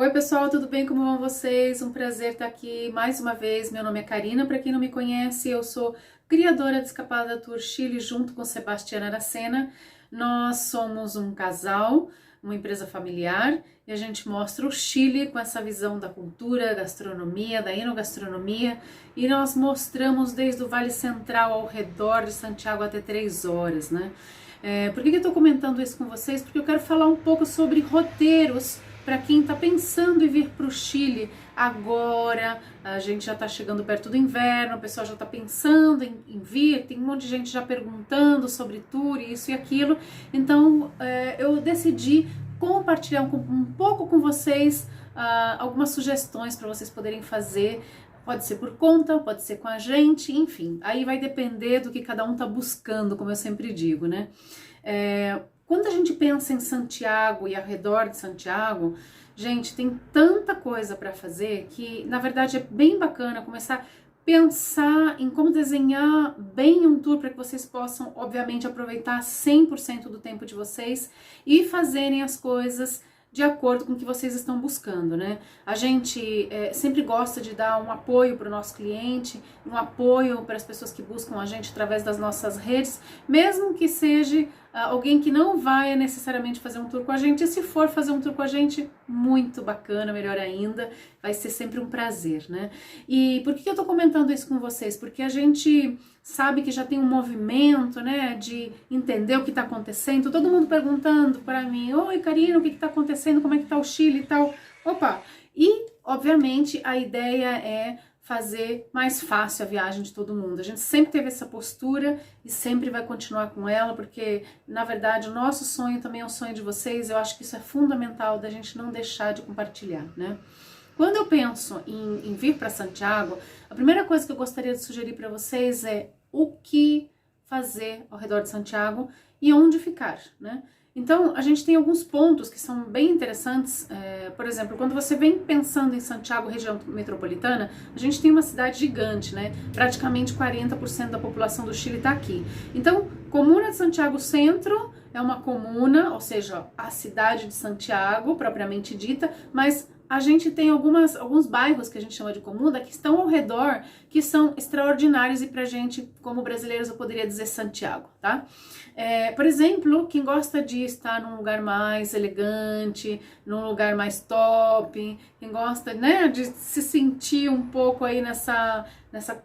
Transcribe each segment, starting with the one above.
Oi pessoal, tudo bem? Como vão vocês? Um prazer estar aqui mais uma vez. Meu nome é Karina, para quem não me conhece, eu sou criadora de Escapada Tour Chile junto com Sebastiana Aracena. Nós somos um casal, uma empresa familiar e a gente mostra o Chile com essa visão da cultura, gastronomia, da enogastronomia e nós mostramos desde o Vale Central ao redor de Santiago até 3 horas, né? Por que eu estou comentando isso com vocês? Porque eu quero falar um pouco sobre roteiros para quem está pensando em vir para o Chile agora. A gente já está chegando perto do inverno, o pessoal já está pensando em vir, tem um monte de gente já perguntando sobre tour, isso e aquilo. Então eu decidi compartilhar um pouco com vocês algumas sugestões para vocês poderem fazer. Pode ser por conta, pode ser com a gente, enfim, aí vai depender do que cada um tá buscando, como eu sempre digo, né? Quando a gente pensa em Santiago e ao redor de Santiago, gente, tem tanta coisa para fazer que, na verdade, é bem bacana começar a pensar em como desenhar bem um tour para que vocês possam, obviamente, aproveitar 100% do tempo de vocês e fazerem as coisas de acordo com o que vocês estão buscando, né? A gente sempre gosta de dar um apoio para o nosso cliente, um apoio para as pessoas que buscam a gente através das nossas redes, mesmo que seja alguém que não vai necessariamente fazer um tour com a gente, e se for fazer um tour com a gente, muito bacana, melhor ainda, vai ser sempre um prazer, né? E por que eu tô comentando isso com vocês? Porque a gente sabe que já tem um movimento, né, de entender o que tá acontecendo, todo mundo perguntando para mim, oi Karina, o que tá acontecendo, como é que tá o Chile e tal, opa, e obviamente a ideia é fazer mais fácil a viagem de todo mundo. A gente sempre teve essa postura e sempre vai continuar com ela, porque, na verdade, o nosso sonho também é o sonho de vocês. Eu acho que isso é fundamental da gente não deixar de compartilhar, né? Quando eu penso em vir para Santiago, a primeira coisa que eu gostaria de sugerir para vocês é o que fazer ao redor de Santiago e onde ficar, né? Então, a gente tem alguns pontos que são bem interessantes. Por exemplo, quando você vem pensando em Santiago, região metropolitana, a gente tem uma cidade gigante, né? Praticamente 40% da população do Chile está aqui. Então, Comuna de Santiago Centro é uma comuna, ou seja, a cidade de Santiago, propriamente dita, mas a gente tem alguns bairros que a gente chama de comuna que estão ao redor, que são extraordinários e pra gente, como brasileiros, eu poderia dizer Santiago, tá? Por exemplo, quem gosta de estar num lugar mais elegante, num lugar mais top, quem gosta, né, de se sentir um pouco aí nessa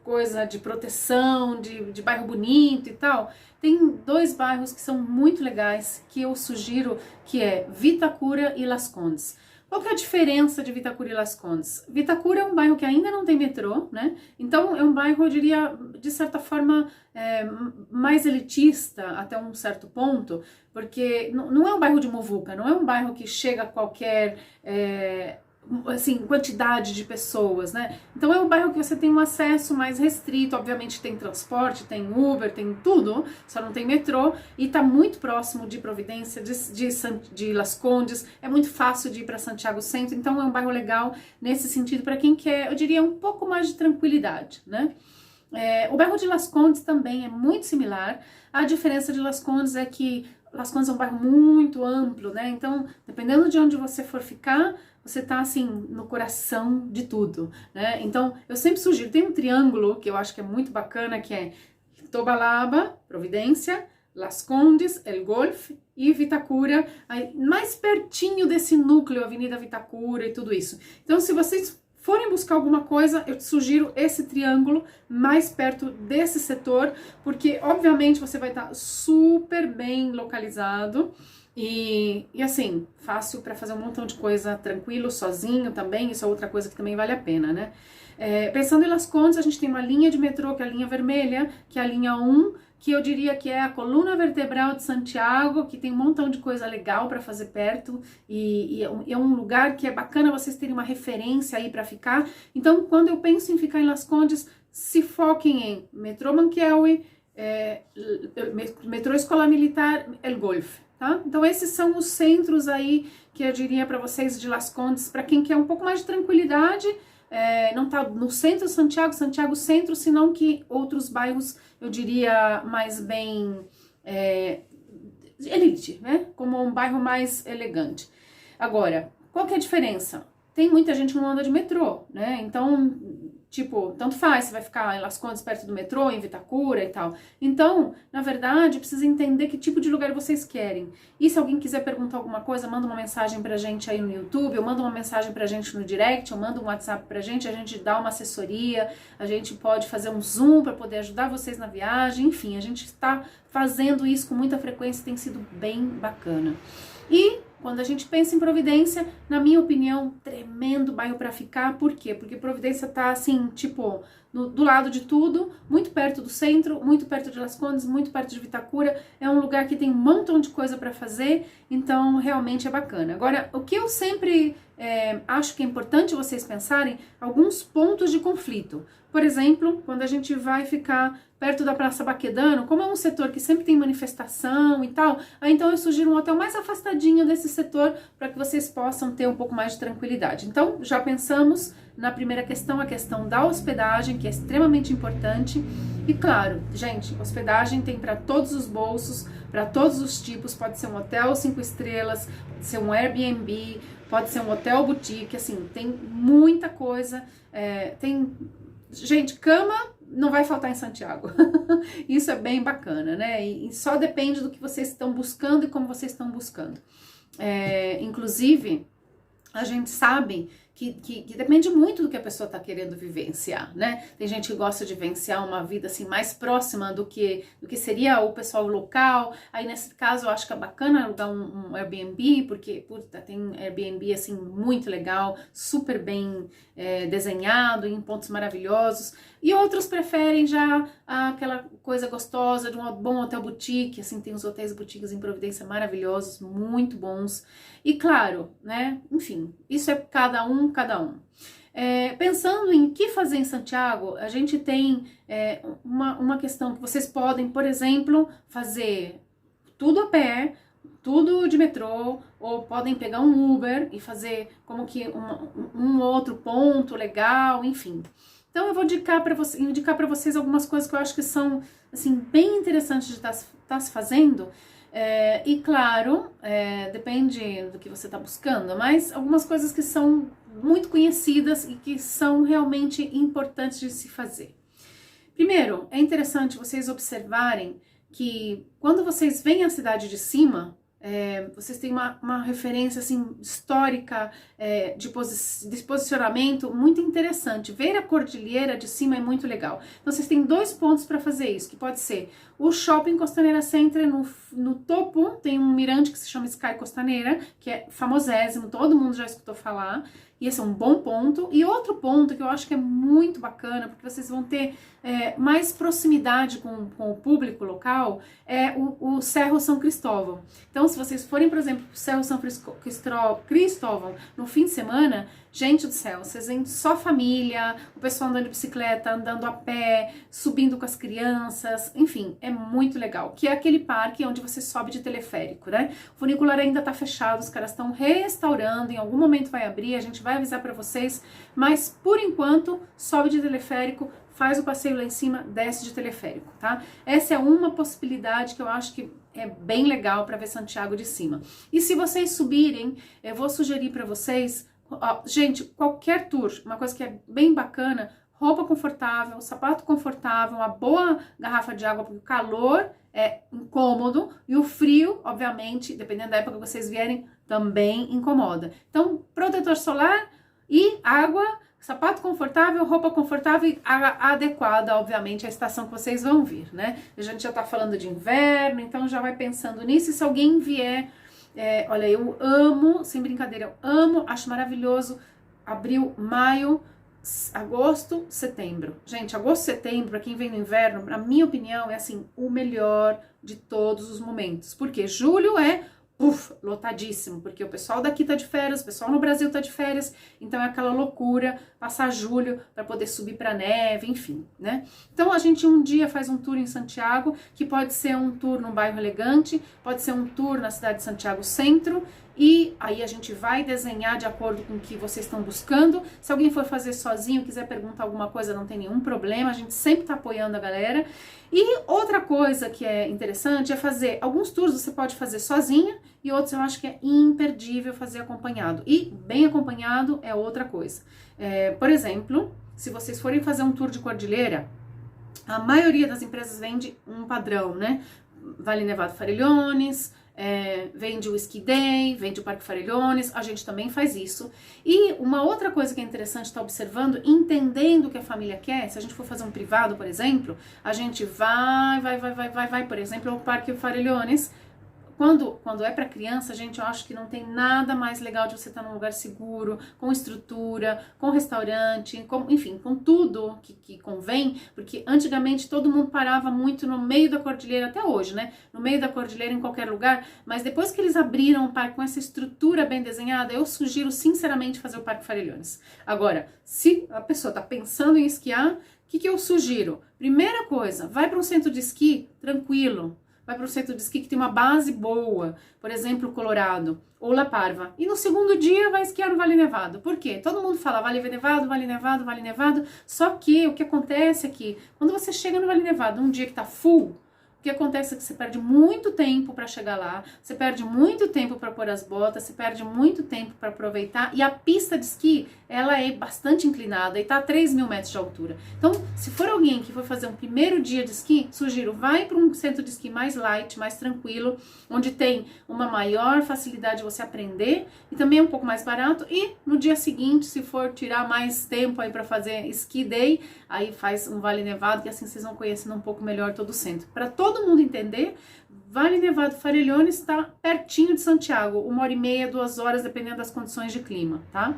coisa de proteção, de bairro bonito e tal, tem 2 bairros que são muito legais, que eu sugiro, que é Vitacura e Las Condes. Qual que é a diferença de Vitacura e Las Condes? Vitacura é um bairro que ainda não tem metrô, né? Então é um bairro, eu diria, de certa forma, mais elitista até um certo ponto, porque não é um bairro de muvuca, não é um bairro que chega a qualquer assim, quantidade de pessoas, né? Então é um bairro que você tem um acesso mais restrito, obviamente tem transporte, tem Uber, tem tudo, só não tem metrô, e tá muito próximo de Providência, de Las Condes, é muito fácil de ir para Santiago Centro, então é um bairro legal nesse sentido para quem quer, eu diria, um pouco mais de tranquilidade, né? O bairro de Las Condes também é muito similar, a diferença de Las Condes é que Las Condes é um bairro muito amplo, né? Então, dependendo de onde você for ficar, você tá assim no coração de tudo, né? Então, eu sempre sugiro, tem um triângulo que eu acho que é muito bacana, que é Tobalaba, Providência, Las Condes, El Golf e Vitacura, aí, mais pertinho desse núcleo, Avenida Vitacura e tudo isso. Então, se vocês forem buscar alguma coisa, eu te sugiro esse triângulo mais perto desse setor, porque obviamente você vai estar super bem localizado e assim, fácil para fazer um montão de coisa tranquilo, sozinho também, isso é outra coisa que também vale a pena, né? Pensando em Las Condes, a gente tem uma linha de metrô, que é a linha vermelha, que é a linha 1, que eu diria que é a coluna vertebral de Santiago, que tem um montão de coisa legal para fazer perto, e é um lugar que é bacana vocês terem uma referência aí para ficar. Então, quando eu penso em ficar em Las Condes, se foquem em metrô Manquehue, metrô Escola Militar, El Golf, tá? Então, esses são os centros aí que eu diria para vocês de Las Condes, para quem quer um pouco mais de tranquilidade, não tá no centro de Santiago Centro, senão que outros bairros, eu diria, mais bem elite, né? Como um bairro mais elegante. Agora, qual que é a diferença? tem muita gente que não anda de metrô, né? Então, tipo, tanto faz, você vai ficar em Las Condes perto do metrô, em Vitacura e tal. Então, na verdade, precisa entender que tipo de lugar vocês querem. E se alguém quiser perguntar alguma coisa, manda uma mensagem pra gente aí no YouTube, ou manda uma mensagem pra gente no direct, ou manda um WhatsApp pra gente, a gente dá uma assessoria, a gente pode fazer um Zoom para poder ajudar vocês na viagem, enfim, a gente está fazendo isso com muita frequência, tem sido bem bacana. E quando a gente pensa em Providência, na minha opinião, tremendo bairro para ficar. Por quê? Porque Providência tá assim, tipo, do lado de tudo, muito perto do centro, muito perto de Las Condes, muito perto de Vitacura. É um lugar que tem um montão de coisa para fazer, então realmente é bacana. Agora, o que eu sempre acho que é importante vocês pensarem, alguns pontos de conflito. Por exemplo, quando a gente vai ficar perto da Praça Baquedano, como é um setor que sempre tem manifestação e tal, aí então eu sugiro um hotel mais afastadinho desse setor para que vocês possam ter um pouco mais de tranquilidade. Então, já pensamos na primeira questão, a questão da hospedagem, que é extremamente importante. E claro, gente, hospedagem tem para todos os bolsos, para todos os tipos, pode ser um hotel 5 estrelas, pode ser um Airbnb, pode ser um hotel boutique, assim, tem muita coisa, gente, cama não vai faltar em Santiago. Isso é bem bacana, né? E só depende do que vocês estão buscando e como vocês estão buscando. Inclusive, a gente sabe que depende muito do que a pessoa está querendo vivenciar, né? Tem gente que gosta de vivenciar uma vida assim mais próxima do que seria o pessoal local. Aí nesse caso eu acho que é bacana alugar um Airbnb, porque puta, tem Airbnb assim muito legal, super bem desenhado, em pontos maravilhosos. E outros preferem já aquela coisa gostosa de um bom hotel boutique, assim, tem os hotéis boutiques em Providência maravilhosos, muito bons. E claro, né, enfim, isso é cada um. Pensando em que fazer em Santiago, a gente tem uma questão que vocês podem, por exemplo, fazer tudo a pé, tudo de metrô, ou podem pegar um Uber e fazer como que um outro ponto legal, enfim. Então eu vou indicar para vocês algumas coisas que eu acho que são assim, bem interessantes de estar se fazendo. E claro, depende do que você está buscando, mas algumas coisas que são muito conhecidas e que são realmente importantes de se fazer. Primeiro, é interessante vocês observarem que quando vocês veem a cidade de cima, vocês têm uma referência assim, histórica de posicionamento muito interessante. Ver a cordilheira de cima é muito legal. Então vocês têm 2 pontos para fazer isso, que pode ser o Shopping Costaneira Center, no topo tem um mirante que se chama Sky Costaneira, que é famosésimo, todo mundo já escutou falar. E esse é um bom ponto. E outro ponto que eu acho que é muito bacana, porque vocês vão ter mais proximidade com o público local, é o Cerro São Cristóvão. Então, se vocês forem, por exemplo, o Cerro São Cristóvão no fim de semana, gente do céu, vocês veem só família, o pessoal andando de bicicleta, andando a pé, subindo com as crianças, enfim, é muito legal. Que é aquele parque onde você sobe de teleférico, né? O funicular ainda tá fechado, os caras estão restaurando, em algum momento vai abrir, a gente vai avisar para vocês, mas por enquanto, sobe de teleférico, faz o passeio lá em cima, desce de teleférico, tá? Essa é uma possibilidade que eu acho que é bem legal para ver Santiago de cima. E se vocês subirem, eu vou sugerir para vocês, gente, qualquer tour, uma coisa que é bem bacana, roupa confortável, sapato confortável, uma boa garrafa de água, porque o calor é incômodo e o frio, obviamente, dependendo da época que vocês vierem, também incomoda. Então, protetor solar e água, sapato confortável, roupa confortável e adequada, obviamente, à estação que vocês vão vir, né? A gente já tá falando de inverno, então já vai pensando nisso. E se alguém vier, olha, eu amo, sem brincadeira, eu amo, acho maravilhoso, abril, maio, agosto, setembro. Gente, agosto, setembro, para quem vem no inverno, na minha opinião, é assim, o melhor de todos os momentos. Porque julho é lotadíssimo, porque o pessoal daqui tá de férias, o pessoal no Brasil tá de férias, então é aquela loucura passar julho para poder subir para neve, enfim, né? Então a gente um dia faz um tour em Santiago, que pode ser um tour num bairro elegante, pode ser um tour na cidade de Santiago Centro, e aí a gente vai desenhar de acordo com o que vocês estão buscando. Se alguém for fazer sozinho, quiser perguntar alguma coisa, não tem nenhum problema, a gente sempre está apoiando a galera. E outra coisa que é interessante é fazer, alguns tours você pode fazer sozinha e outros eu acho que é imperdível fazer acompanhado. E bem acompanhado é outra coisa. Por exemplo, se vocês forem fazer um tour de cordilheira, a maioria das empresas vende um padrão, né? Vale Nevado Farellones, vende o Ski Day, vende o Parque Farellones, a gente também faz isso. E uma outra coisa que é interessante estar observando, entendendo o que a família quer, se a gente for fazer um privado, por exemplo, a gente vai, por exemplo, ao Parque Farellones. Quando é para criança, gente, eu acho que não tem nada mais legal de você estar num lugar seguro, com estrutura, com restaurante, enfim, com tudo que convém, porque antigamente todo mundo parava muito no meio da cordilheira, até hoje, né? No meio da cordilheira, em qualquer lugar, mas depois que eles abriram o parque com essa estrutura bem desenhada, eu sugiro sinceramente fazer o Parque Farellones. Agora, se a pessoa está pensando em esquiar, o que eu sugiro? Primeira coisa, vai para um centro de esqui tranquilo. Vai para o centro de esqui que tem uma base boa, por exemplo, Colorado ou La Parva. E no segundo dia vai esquiar no Vale Nevado. Por quê? Todo mundo fala Vale Nevado, Vale Nevado, Vale Nevado. Só que o que acontece é que quando você chega no Vale Nevado, um dia que tá full, o que acontece é que você perde muito tempo para chegar lá, você perde muito tempo para pôr as botas, você perde muito tempo para aproveitar, e a pista de esqui, ela é bastante inclinada e tá a 3.000 metros de altura. Então, se for alguém que for fazer um primeiro dia de esqui, sugiro, vai para um centro de esqui mais light, mais tranquilo, onde tem uma maior facilidade de você aprender e também é um pouco mais barato, e no dia seguinte, se for tirar mais tempo aí para fazer ski day, aí faz um Vale Nevado, que assim vocês vão conhecendo um pouco melhor todo o centro. Para todo mundo entender, Vale Nevado Farellones está pertinho de Santiago, 1h30, 2 horas, dependendo das condições de clima, tá?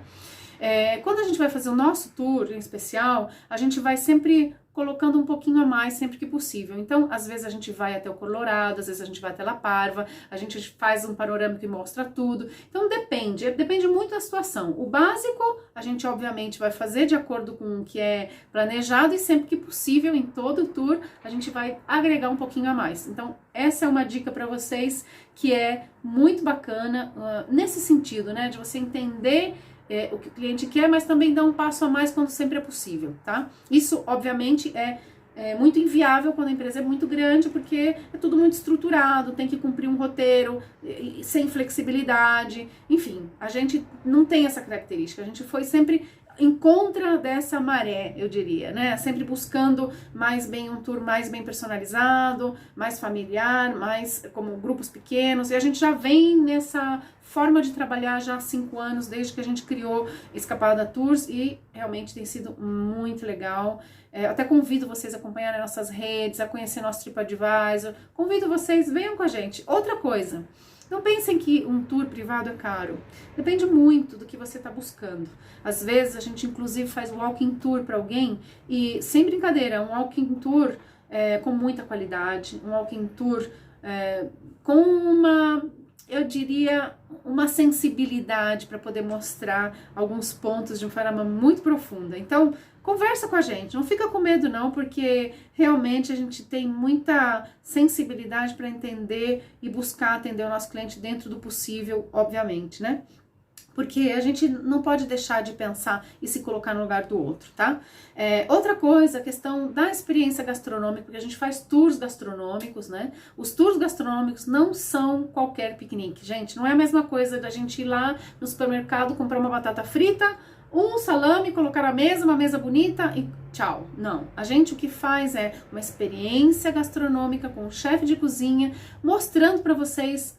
Quando a gente vai fazer o nosso tour em especial, a gente vai sempre colocando um pouquinho a mais sempre que possível. Então, às vezes a gente vai até o Colorado, às vezes a gente vai até La Parva, a gente faz um panorama que mostra tudo. Então, depende muito da situação. O básico, a gente obviamente vai fazer de acordo com o que é planejado e sempre que possível, em todo o tour, a gente vai agregar um pouquinho a mais. Então, essa é uma dica para vocês que é muito bacana nesse sentido, né, de você entender o que o cliente quer, mas também dá um passo a mais quando sempre é possível, tá? Isso, obviamente, é muito inviável quando a empresa é muito grande, porque é tudo muito estruturado, tem que cumprir um roteiro, sem flexibilidade, enfim, a gente não tem essa característica, a gente foi sempre em contra dessa maré, eu diria, né? Sempre buscando um tour mais bem personalizado, mais familiar, mais como grupos pequenos, e a gente já vem nessa forma de trabalhar já há 5 anos, desde que a gente criou Escapada Tours, e realmente tem sido muito legal. Até convido vocês a acompanharem nossas redes, a conhecer nosso TripAdvisor, convido vocês, venham com a gente. Outra coisa, não pensem que um tour privado é caro, depende muito do que você está buscando. Às vezes a gente inclusive faz um walking tour para alguém e, sem brincadeira, um walking tour com muita qualidade, um walking tour com eu diria, uma sensibilidade para poder mostrar alguns pontos de uma forma muito profunda. Então, conversa com a gente, não fica com medo não, porque realmente a gente tem muita sensibilidade para entender e buscar atender o nosso cliente dentro do possível, obviamente, né? Porque a gente não pode deixar de pensar e se colocar no lugar do outro, tá? Outra coisa, a questão da experiência gastronômica, porque a gente faz tours gastronômicos, né? Os tours gastronômicos não são qualquer piquenique, gente. Não é a mesma coisa da gente ir lá no supermercado, comprar uma batata frita, um salame, colocar na mesa, uma mesa bonita e tchau. Não, a gente o que faz é uma experiência gastronômica com o chefe de cozinha, mostrando para vocês,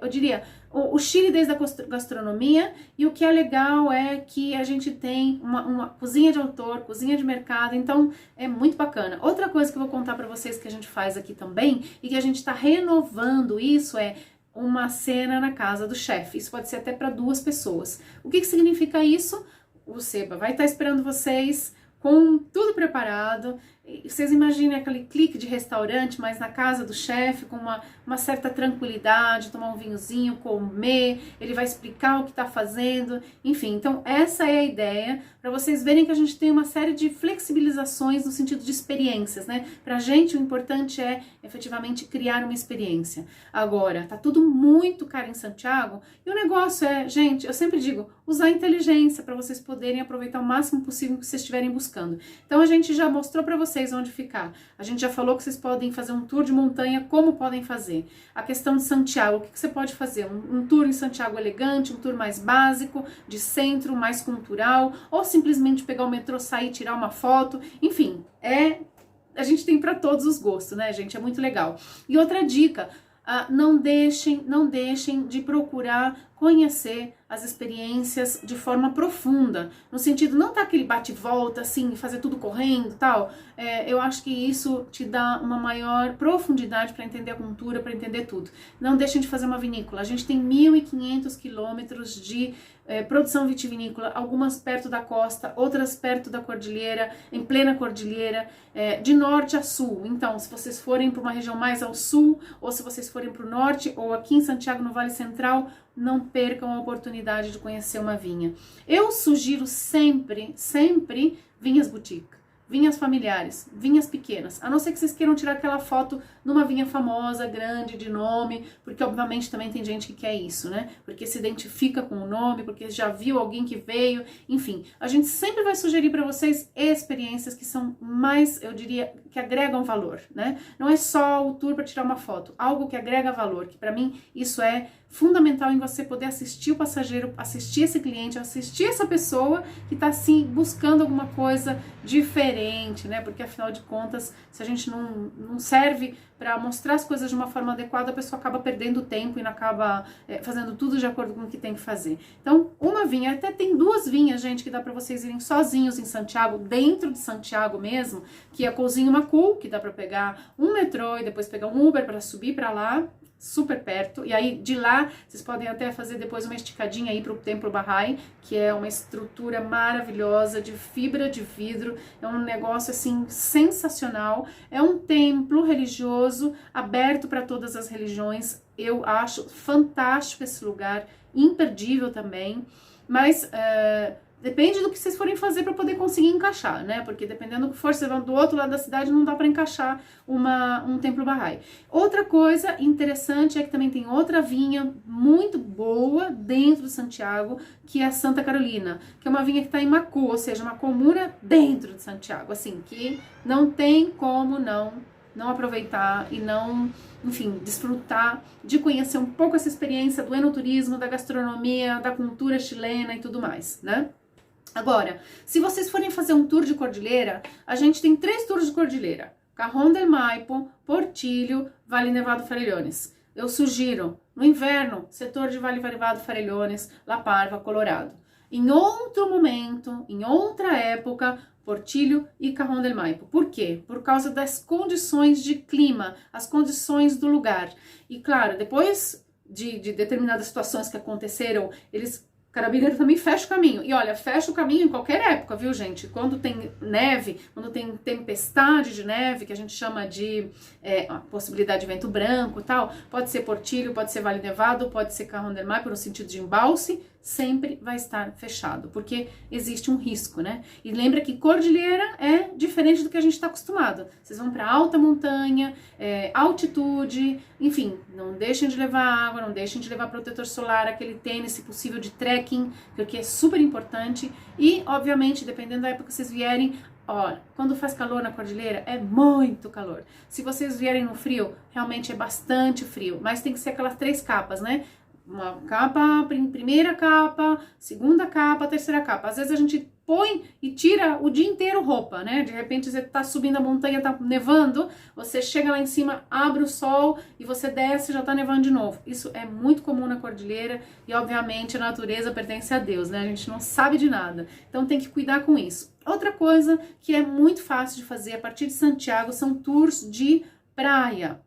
eu diria, o Chile desde a gastronomia, e o que é legal é que a gente tem uma cozinha de autor, cozinha de mercado, então é muito bacana. Outra coisa que eu vou contar para vocês que a gente faz aqui também, e que a gente está renovando isso, é uma cena na casa do chefe. Isso pode ser até para 2 pessoas. O que significa isso? O Seba vai estar esperando vocês com tudo preparado, Vocês imaginem aquele clique de restaurante, mas na casa do chefe, com uma certa tranquilidade, tomar um vinhozinho, comer, ele vai explicar o que está fazendo, enfim. Então, essa é a ideia, para vocês verem que a gente tem uma série de flexibilizações no sentido de experiências, né? Pra gente, o importante é, efetivamente, criar uma experiência. Agora, tá tudo muito caro em Santiago, e o negócio é, gente, eu sempre digo, usar a inteligência para vocês poderem aproveitar o máximo possível que vocês estiverem buscando. Então, a gente já mostrou para vocês onde ficar. A gente já falou que vocês podem fazer um tour de montanha, como podem fazer. A questão de Santiago, o que você pode fazer? Um tour em Santiago elegante, um tour mais básico, de centro, mais cultural, ou simplesmente pegar o metrô, sair, tirar uma foto, enfim, a gente tem para todos os gostos, né, gente? É muito legal. E outra dica, não deixem de procurar conhecer as experiências de forma profunda, no sentido, não tá aquele bate-volta, assim, fazer tudo correndo e tal. Eu acho que isso te dá uma maior profundidade para entender a cultura, para entender tudo. Não deixem de fazer uma vinícola. A gente tem 1.500 quilômetros de produção vitivinícola, algumas perto da costa, outras perto da cordilheira, em plena cordilheira, de norte a sul. Então, se vocês forem para uma região mais ao sul, ou se vocês forem para o norte, ou aqui em Santiago, no Vale Central, não percam a oportunidade de conhecer uma vinha. Eu sugiro sempre vinhas boutique, vinhas familiares, vinhas pequenas, a não ser que vocês queiram tirar aquela foto numa vinha famosa, grande, de nome, porque obviamente também tem gente que quer isso, né? Porque se identifica com o nome, porque já viu alguém que veio, enfim. A gente sempre vai sugerir para vocês experiências que são mais, eu diria, que agregam valor, né? Não é só o tour para tirar uma foto, algo que agrega valor, que para mim isso é fundamental em você poder assistir o passageiro, assistir esse cliente, assistir essa pessoa que está assim buscando alguma coisa diferente, né? Porque afinal de contas, se a gente não serve para mostrar as coisas de uma forma adequada, a pessoa acaba perdendo tempo e não acaba fazendo tudo de acordo com o que tem que fazer. Então, uma vinha, até tem 2 vinhas, gente, que dá para vocês irem sozinhos em Santiago, dentro de Santiago mesmo, que é a Cousinho Macu, que dá para pegar um metrô e depois pegar um Uber para subir para lá, super perto, e aí de lá vocês podem até fazer depois uma esticadinha aí para o Templo Bahá'í, que é uma estrutura maravilhosa de fibra de vidro, é um negócio assim sensacional, é um templo religioso aberto para todas as religiões, eu acho fantástico esse lugar, imperdível também, mas depende do que vocês forem fazer para poder conseguir encaixar, né? Porque dependendo do que for, você vai do outro lado da cidade, não dá para encaixar um templo Bahá'í. Outra coisa interessante é que também tem outra vinha muito boa dentro de Santiago, que é a Santa Carolina, que é uma vinha que está em Macu, ou seja, uma comuna dentro de Santiago, assim, que não tem como não aproveitar e não, enfim, desfrutar de conhecer um pouco essa experiência do enoturismo, da gastronomia, da cultura chilena e tudo mais, né? Agora, se vocês forem fazer um tour de cordilheira, a gente tem 3 tours de cordilheira: Cajón del Maipo, Portillo, Vale Nevado Farellones. Eu sugiro, no inverno, setor de Vale Nevado Farellones, La Parva, Colorado. Em outro momento, em outra época, Portillo e Cajón del Maipo. Por quê? Por causa das condições de clima, as condições do lugar. E claro, depois de determinadas situações que aconteceram, Carabineiro também fecha o caminho. E olha, fecha o caminho em qualquer época, viu, gente? Quando tem neve, quando tem tempestade de neve, que a gente chama de a possibilidade de vento branco e tal, pode ser Portillo, pode ser Vale Nevado, pode ser Cajón del Maipo, no sentido de embalse, sempre vai estar fechado, porque existe um risco, né? E lembra que cordilheira é diferente do que a gente está acostumado. Vocês vão para alta montanha, altitude, enfim, não deixem de levar água, não deixem de levar protetor solar, aquele tênis, se possível, de trekking, porque é super importante. E, obviamente, dependendo da época que vocês vierem, olha, quando faz calor na cordilheira, é muito calor. Se vocês vierem no frio, realmente é bastante frio, mas tem que ser aquelas 3 capas, né? Uma capa, primeira capa, segunda capa, terceira capa. Às vezes a gente põe e tira o dia inteiro roupa, né? De repente você tá subindo a montanha, tá nevando, você chega lá em cima, abre o sol e você desce e já tá nevando de novo. Isso é muito comum na cordilheira e, obviamente, a natureza pertence a Deus, né? A gente não sabe de nada. Então tem que cuidar com isso. Outra coisa que é muito fácil de fazer a partir de Santiago são tours de praia.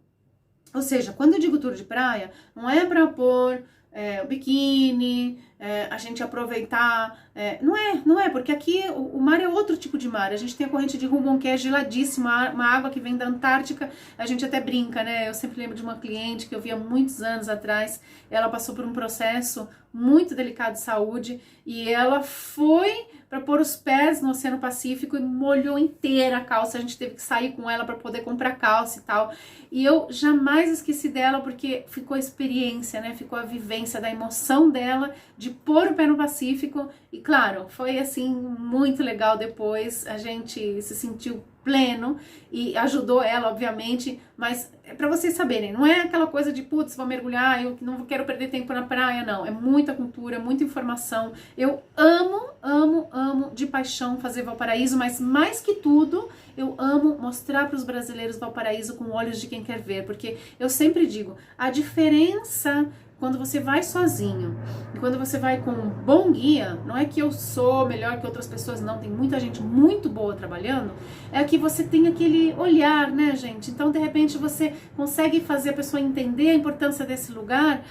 Ou seja, quando eu digo tour de praia, não é para pôr o biquíni, a gente aproveitar, não é, porque aqui o mar é outro tipo de mar, a gente tem a corrente de Hudson, que é geladíssima, uma água que vem da Antártica, a gente até brinca, né, eu sempre lembro de uma cliente que eu vi há muitos anos atrás, ela passou por um processo muito delicado de saúde, e ela foi para pôr os pés no Oceano Pacífico e molhou inteira a calça, a gente teve que sair com ela para poder comprar calça e tal, e eu jamais esqueci dela, porque ficou a experiência, né, ficou a vivência da emoção dela, de pôr o pé no Pacífico, e claro, foi assim, muito legal depois, a gente se sentiu pleno, e ajudou ela, obviamente, mas é para vocês saberem, não é aquela coisa de, putz, vou mergulhar, eu não quero perder tempo na praia, não, é muita cultura, muita informação, eu amo de paixão fazer Valparaíso, mas mais que tudo, eu amo mostrar para os brasileiros Valparaíso com olhos de quem quer ver, porque eu sempre digo, a diferença quando você vai sozinho e quando você vai com um bom guia, não é que eu sou melhor que outras pessoas, não, tem muita gente muito boa trabalhando, é que você tem aquele olhar, né, gente? Então, de repente, você consegue fazer a pessoa entender a importância desse lugar.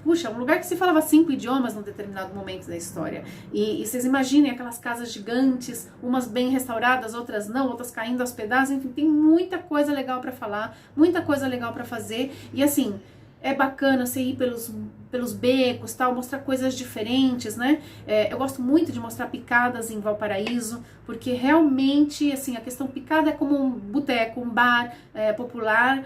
Puxa, um lugar que se falava 5 idiomas num determinado momento da história. E vocês imaginem aquelas casas gigantes, umas bem restauradas, outras não, outras caindo aos pedaços, enfim, tem muita coisa legal para falar, muita coisa legal para fazer. E assim, é bacana você ir pelos becos, tal, mostrar coisas diferentes, né? Eu gosto muito de mostrar picadas em Valparaíso, porque realmente, assim, a questão picada é como um boteco, um bar popular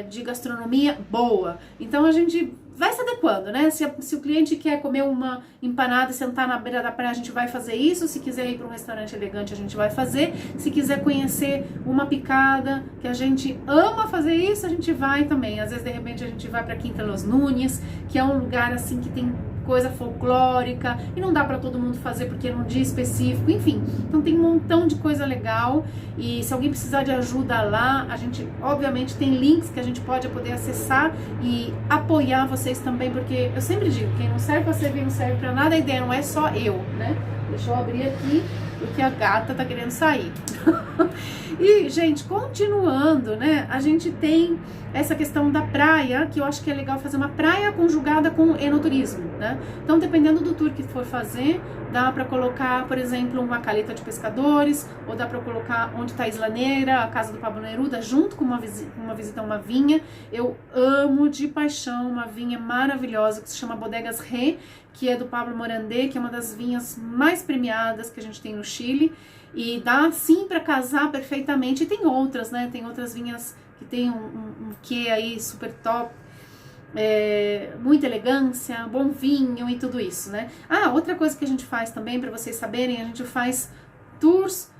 de gastronomia boa. Então a gente vai se adequando, né? Se o cliente quer comer uma empanada e sentar na beira da praia, a gente vai fazer isso. Se quiser ir para um restaurante elegante, a gente vai fazer. Se quiser conhecer uma picada, que a gente ama fazer isso, a gente vai também. Às vezes, de repente, a gente vai para Quinta Los Núñez, que é um lugar assim que tem coisa folclórica, e não dá para todo mundo fazer porque é num dia específico, enfim, então tem um montão de coisa legal. E se alguém precisar de ajuda lá, a gente obviamente tem links que a gente pode poder acessar e apoiar vocês também, porque eu sempre digo, quem não serve para servir não serve para nada, a ideia não é só eu, né? Deixa eu abrir aqui, porque a gata tá querendo sair. E, gente, continuando, né, a gente tem essa questão da praia, que eu acho que é legal fazer uma praia conjugada com enoturismo, né? Então, dependendo do tour que for fazer, dá para colocar, por exemplo, uma caleta de pescadores, ou dá para colocar onde está a Isla Negra, a casa do Pablo Neruda, junto com uma visita a uma vinha. Eu amo de paixão uma vinha maravilhosa que se chama Bodegas Ré, que é do Pablo Morandé, que é uma das vinhas mais premiadas que a gente tem no Chile, e dá sim para casar perfeitamente. E tem outras, né? Tem outras vinhas que tem um quê aí super top, muita elegância, bom vinho e tudo isso, né? Outra coisa que a gente faz também, para vocês saberem, a gente faz tours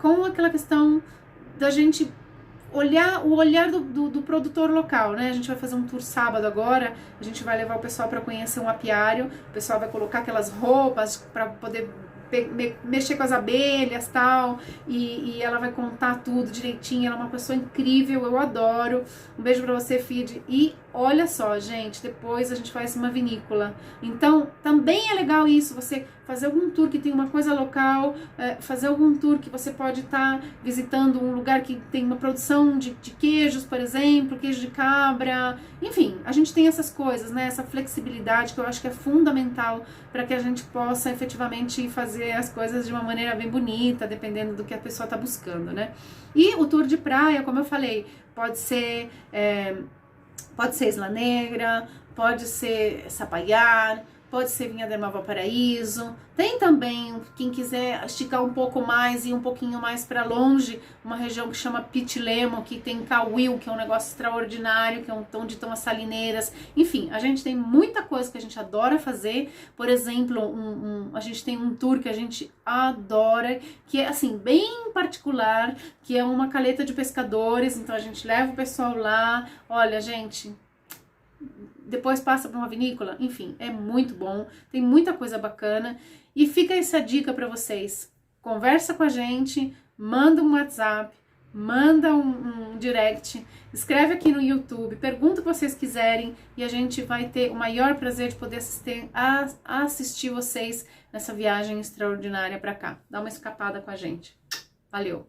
com aquela questão da gente olhar o olhar do produtor local, né? A gente vai fazer um tour sábado agora, a gente vai levar o pessoal para conhecer um apiário, o pessoal vai colocar aquelas roupas para poder mexer com as abelhas, tal, e ela vai contar tudo direitinho. Ela é uma pessoa incrível, eu adoro. Um beijo pra você, Fid. E olha só, gente, depois a gente faz uma vinícola, então também é legal isso, você fazer algum tour que tem uma coisa local, fazer algum tour que você pode estar visitando um lugar que tem uma produção de queijos, por exemplo, queijo de cabra, enfim, a gente tem essas coisas, né, essa flexibilidade que eu acho que é fundamental para que a gente possa efetivamente fazer as coisas de uma maneira bem bonita, dependendo do que a pessoa está buscando, né. E o tour de praia, como eu falei, pode ser Isla Negra, pode ser Sapallar, pode ser Vinha del Mar Valparaíso. Tem também, quem quiser esticar um pouco mais e um pouquinho mais para longe, uma região que chama Pichilemu, que tem Cahuil, que é um negócio extraordinário, que é onde estão as salineiras. Enfim, a gente tem muita coisa que a gente adora fazer. Por exemplo, a gente tem um tour que a gente adora, que é assim, bem particular, que é uma caleta de pescadores. Então a gente leva o pessoal lá. Olha, gente, depois passa para uma vinícola, enfim, é muito bom, tem muita coisa bacana. E fica essa dica para vocês, conversa com a gente, manda um WhatsApp, manda um direct, escreve aqui no YouTube, pergunta o que vocês quiserem e a gente vai ter o maior prazer de poder assistir vocês nessa viagem extraordinária para cá. Dá uma escapada com a gente. Valeu!